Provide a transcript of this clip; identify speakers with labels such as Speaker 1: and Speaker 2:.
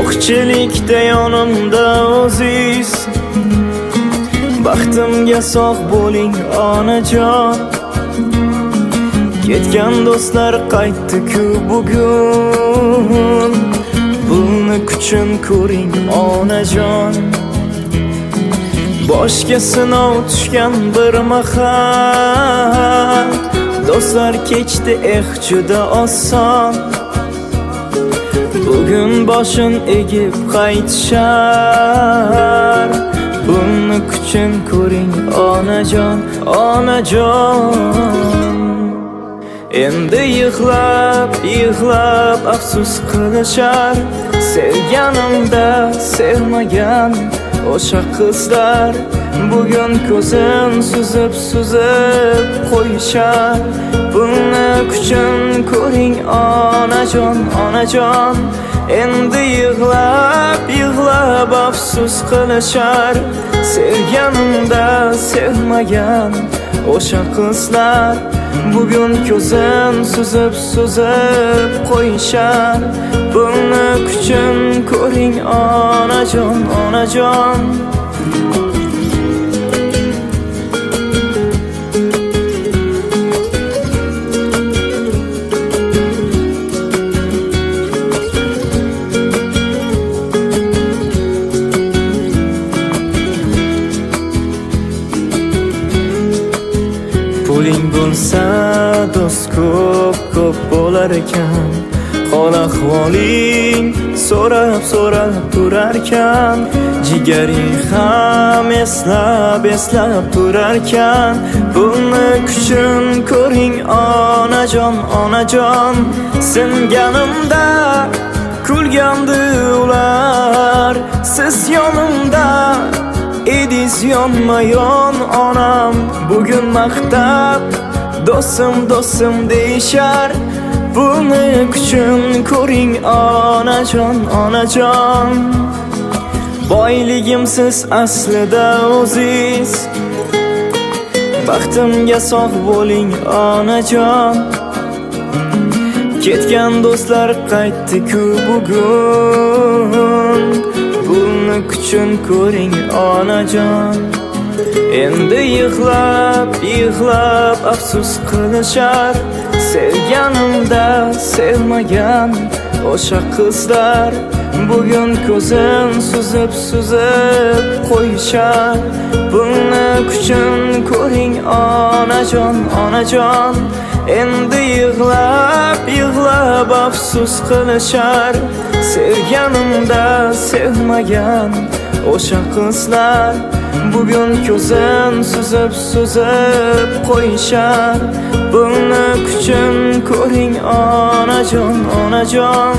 Speaker 1: yo'qchilikda yonimda o'ziz. Baxtimga sog' bo'ling onajon. Ketgan do'stlar qaytdi-ku bugun. Buni kuchun ko'ring onajon. Boshga sinov tushgan bir mahal, do'stlar kechdi juda oson. Bugun boshim egib qaytishar. Buni kuchun ko'ring onajon, onajon. Endi yig'lab afsus qilishar. Sevganimda sevmagan o'sha qizlar bugun ko'zim suzib qo'yishar. Buni kuchun ko'ring onajon, onajon. Endi yig'lab afsus qilishar. Sevganimda sevmagan o'sha qizlar bugun ko'zim suzib qo'yishar. Buni kuchun ko'ring onajon, onajon. Puling bo'lsa do'st ko'p bo'lar ekan. Hol ahvoling so'rab turar ekan. Jigaring ham eslab turar ekan. Buni kuchun ko'ring onajon, onajon. Singanimda kulgandi ular. Siz yonimda ediz yonma-yon onam. Bugun maqtab do'stim deyishar. Buni kuchun ko'ring onajon, onajon. Boyligimsiz aslida o'ziz. Baxtimga sog' bo'ling onajon. Ketgan do'stlar qaytdi-ku bugun. Buni kuchun ko'ring onajon. Endi yig'lab afsus qilishar. Sevganimda sevmagan o'sha qizlar bugun ko'zim suzib qo'yishar. Buni kuchun ko'ring onajon, onajon. Endi yig'lab afsus qilishar. Sevganimda sevmagan o'sha qizlar bugun ko'zim suzib qo'yishar. Buni kuchun ko'ring onajon, onajon.